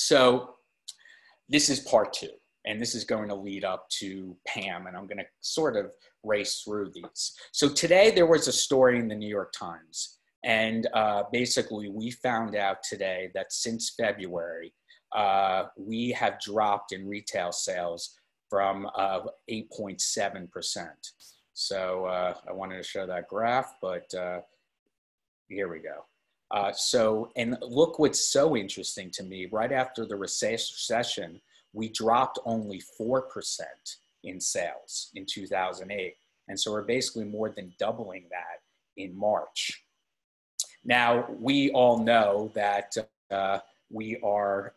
So this is part two, and this is going to lead up to Pam, and I'm going to sort of race through these. So today there was a story in the New York Times, and basically we found out today that since February, we have dropped in retail sales from 8.7%. So I wanted to show that graph, but here we go. And look what's so interesting to me, right after the recession, we dropped only 4% in sales in 2008. And so we're basically more than doubling that in March. Now, we all know that we are,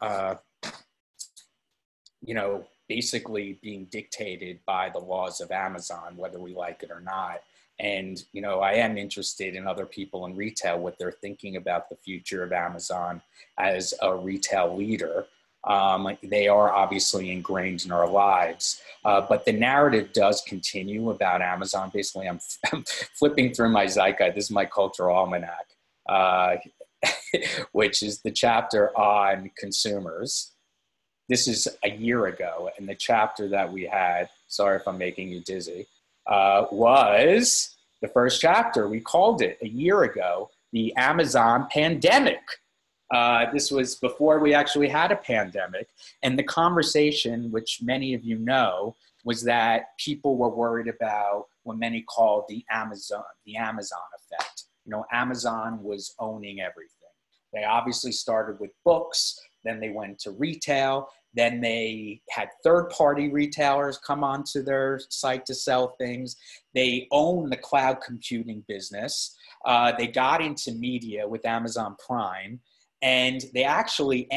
basically being dictated by the laws of Amazon, whether we like it or not. And, I am interested in other people in retail, what they're thinking about the future of Amazon as a retail leader. They are obviously ingrained in our lives, but the narrative does continue about Amazon. Basically, I'm flipping through my ZEITGUIDE. This is my cultural almanac, which is the chapter on consumers. This is a year ago, and the chapter that we had, sorry if I'm making you dizzy, was the first chapter. We called it a year ago, the Amazon pandemic. This was before we actually had a pandemic. And the conversation, which many of you know, was that people were worried about what many called the Amazon effect. Amazon was owning everything. They obviously started with books, then they went to retail, then they had third-party retailers come onto their site to sell things. They own the cloud computing business. They got into media with Amazon Prime, and they actually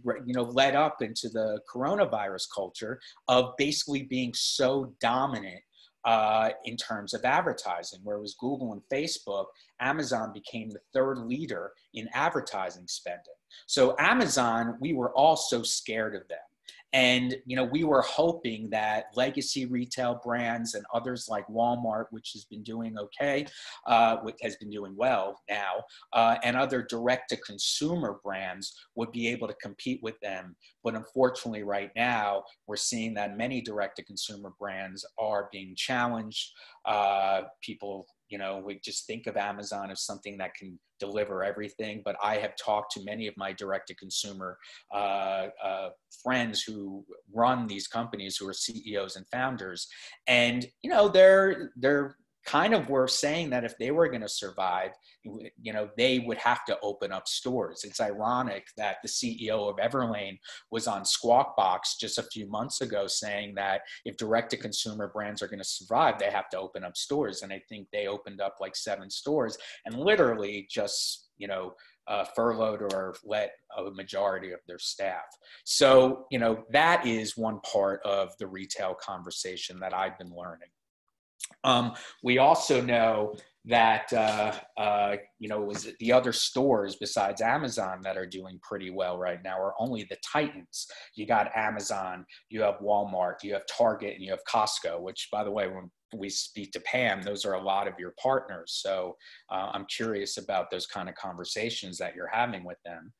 led up into the coronavirus culture of basically being so dominant in terms of advertising. Where it was Google and Facebook, Amazon became the third leader in advertising spending. So Amazon, we were all so scared of them. And, we were hoping that legacy retail brands and others like Walmart, which has been doing okay, which has been doing well now, and other direct-to-consumer brands would be able to compete with them. But unfortunately, right now, we're seeing that many direct-to-consumer brands are being challenged. People, we just think of Amazon as something that can deliver everything. But I have talked to many of my direct-to-consumer friends who run these companies, who are CEOs and founders, and they're kind of were saying that if they were going to survive, they would have to open up stores. It's ironic that the CEO of Everlane was on Squawk Box just a few months ago saying that if direct-to-consumer brands are going to survive, they have to open up stores. And I think they opened up like 7 stores and literally just, furloughed or let a majority of their staff. So, that is one part of the retail conversation that I've been learning. We also know that, was the other stores besides Amazon that are doing pretty well right now are only the Titans. You got Amazon, you have Walmart, you have Target, and you have Costco, which, by the way, when we speak to Pam, those are a lot of your partners. So I'm curious about those kind of conversations that you're having with them.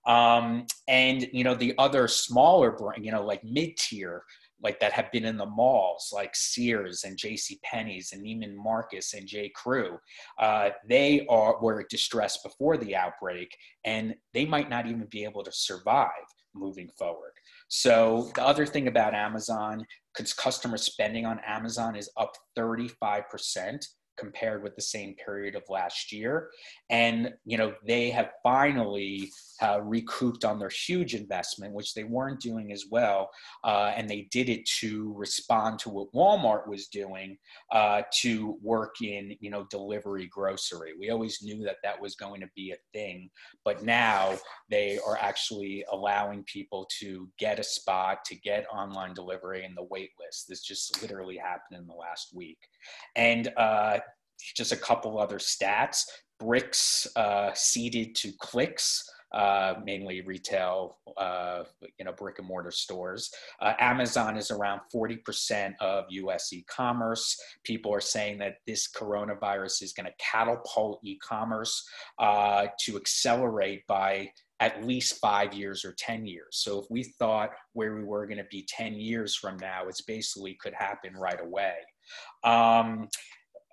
And, the other smaller, like mid-tier, like that have been in the malls, like Sears and JCPenney's and Neiman Marcus and J. Crew. They were distressed before the outbreak, and they might not even be able to survive moving forward. So the other thing about Amazon, because customer spending on Amazon is up 35% compared with the same period of last year. And, they have finally recouped on their huge investment, which they weren't doing as well. And they did it to respond to what Walmart was doing to work in, delivery grocery. We always knew that that was going to be a thing, but now they are actually allowing people to get a spot, to get online delivery in the wait list. This just literally happened in the last week. And just a couple other stats. Bricks ceded to clicks, mainly retail, brick and mortar stores. Amazon is around 40% of US e-commerce. People are saying that this coronavirus is going to catapult e-commerce to accelerate by at least 5 years or 10 years. So if we thought where we were going to be 10 years from now, it's basically could happen right away.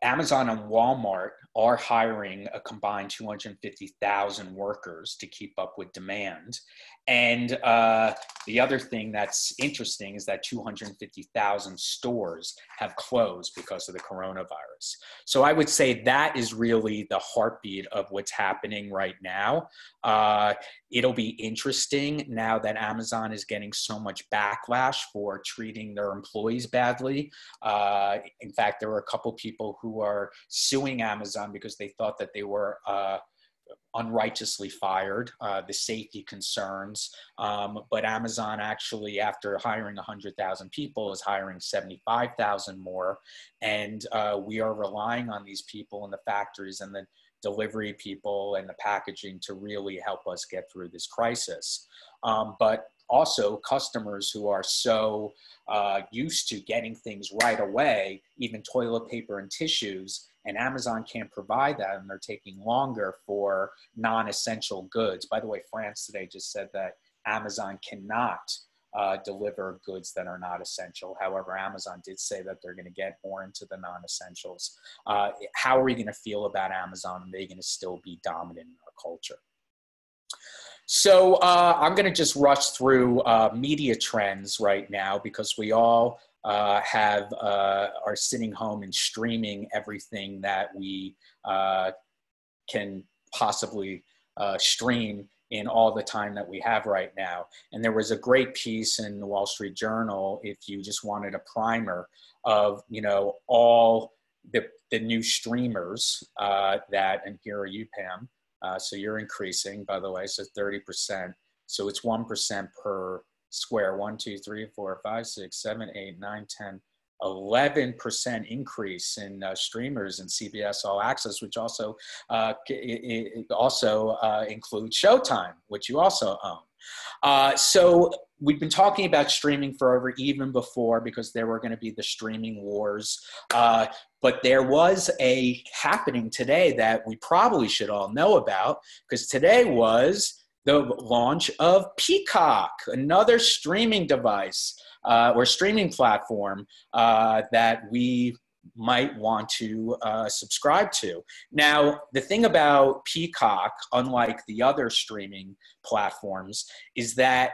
Amazon and Walmart are hiring a combined 250,000 workers to keep up with demand. And the other thing that's interesting is that 250,000 stores have closed because of the coronavirus. So I would say that is really the heartbeat of what's happening right now. It'll be interesting now that Amazon is getting so much backlash for treating their employees badly. In fact, there were a couple people who are suing Amazon because they thought that they were unrighteously fired, the safety concerns. But Amazon actually, after hiring 100,000 people, is hiring 75,000 more. And we are relying on these people in the factories and the delivery people and the packaging to really help us get through this crisis. But also customers who are so used to getting things right away, even toilet paper and tissues, and Amazon can't provide that, and they're taking longer for non-essential goods. By the way, France today just said that Amazon cannot deliver goods that are not essential. However, Amazon did say that they're going to get more into the non-essentials. How are we going to feel about Amazon? Are they going to still be dominant in our culture? So I'm going to just rush through media trends right now because we all are sitting home and streaming everything that we can possibly stream in all the time that we have right now. And there was a great piece in the Wall Street Journal, if you just wanted a primer of, you know, all the new streamers that, and here are you, Pam. So you're increasing, by the way, so 30%. So it's 1% per square. 1, 2, 3, 4, 5, 6, 7, 8, 9, 10, 11% increase in streamers and CBS All Access, which also includes Showtime, which you also own. So we've been talking about streaming forever, even before, because there were going to be the streaming wars. But there was a happening today that we probably should all know about, because today was the launch of Peacock, another streaming device or streaming platform that we might want to subscribe to. Now, the thing about Peacock, unlike the other streaming platforms, is that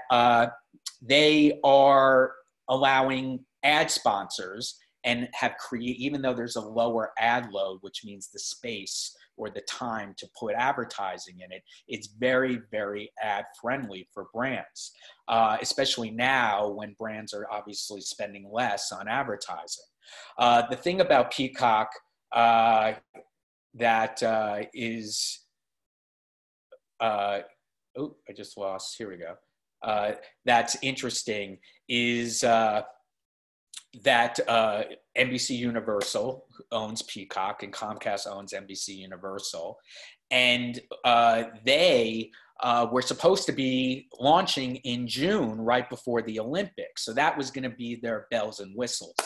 they are allowing ad sponsors and have even though there's a lower ad load, which means the space or the time to put advertising in it, it's very, very ad friendly for brands, especially now when brands are obviously spending less on advertising. The thing about Peacock that is, oh, I just lost, here we go. That's interesting is that NBC Universal owns Peacock and Comcast owns NBC Universal. And they were supposed to be launching in June, right before the Olympics. So that was going to be their bells and whistles.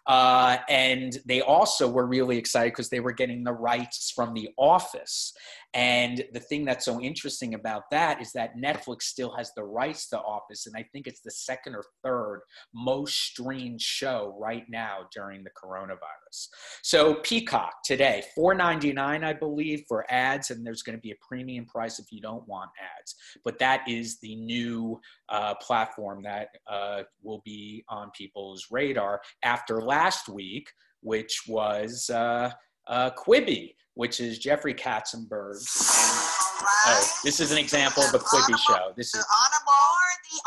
And they also were really excited because they were getting the rights from The Office. And the thing that's so interesting about that is that Netflix still has the rights to Office. And I think it's the second or third most streamed show right now during the coronavirus. So Peacock today, $4.99, I believe, for ads. And there's going to be a premium price if you don't want ads. But that is the new platform that will be on people's radar after last week, which was Quibi, which is Jeffrey Katzenberg. And, oh, this is an example of a Quibi show. This is the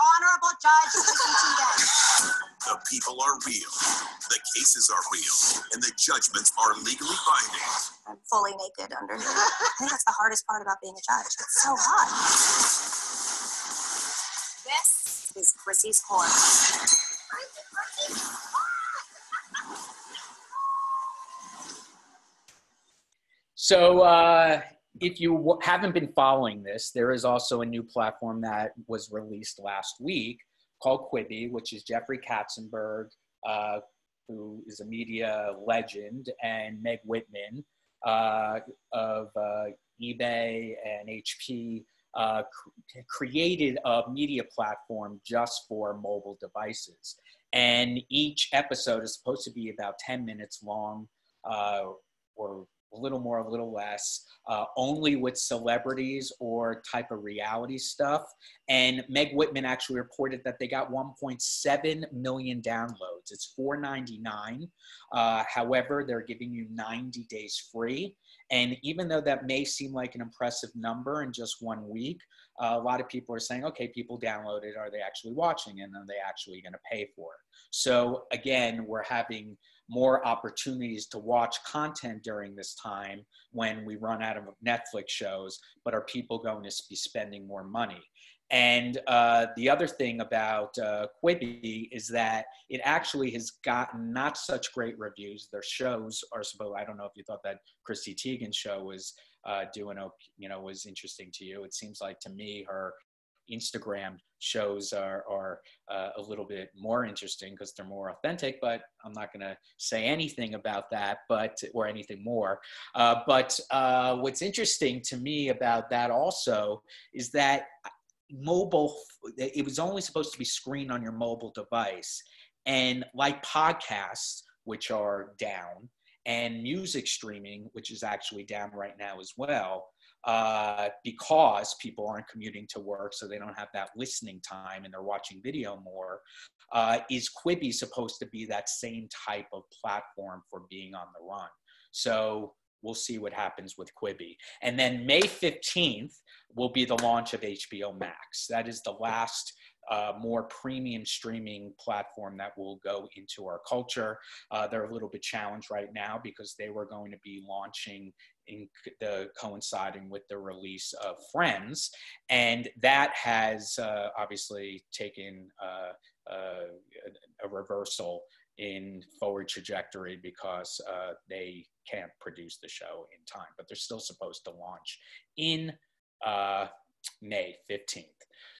honorable judge today. The people are real, the cases are real, and the judgments are legally binding. I'm fully naked underneath. I think that's the hardest part about being a judge. It's so hot. This is Chrissy's court. So if you haven't been following this, there is also a new platform that was released last week called Quibi, which is Jeffrey Katzenberg, who is a media legend, and Meg Whitman of eBay and HP created a media platform just for mobile devices. And each episode is supposed to be about 10 minutes long, or a little more, a little less, only with celebrities or type of reality stuff. And Meg Whitman actually reported that they got 1.7 million downloads. It's $4.99. However, they're giving you 90 days free. And even though that may seem like an impressive number in just 1 week, a lot of people are saying, okay, people download it. Are they actually watching it? And are they actually going to pay for it? So again, we're having more opportunities to watch content during this time when we run out of Netflix shows, but are people going to be spending more money? And the other thing about Quibi is that it actually has gotten not such great reviews. Their shows are supposed, I don't know if you thought that Chrissy Teigen's show was was interesting to you. It seems like to me, her Instagram shows are a little bit more interesting because they're more authentic, but I'm not going to say anything about that, or anything more. But what's interesting to me about that also is that it was only supposed to be screened on your mobile device. And like podcasts, which are down, and music streaming, which is actually down right now as well, because people aren't commuting to work, so they don't have that listening time and they're watching video more, is Quibi supposed to be that same type of platform for being on the run? So we'll see what happens with Quibi. And then May 15th will be the launch of HBO Max. That is the last more premium streaming platform that will go into our culture. They're a little bit challenged right now because they were going to be launching coinciding with the release of Friends, and that has obviously taken a reversal in forward trajectory because they can't produce the show in time, but they're still supposed to launch in May 15th.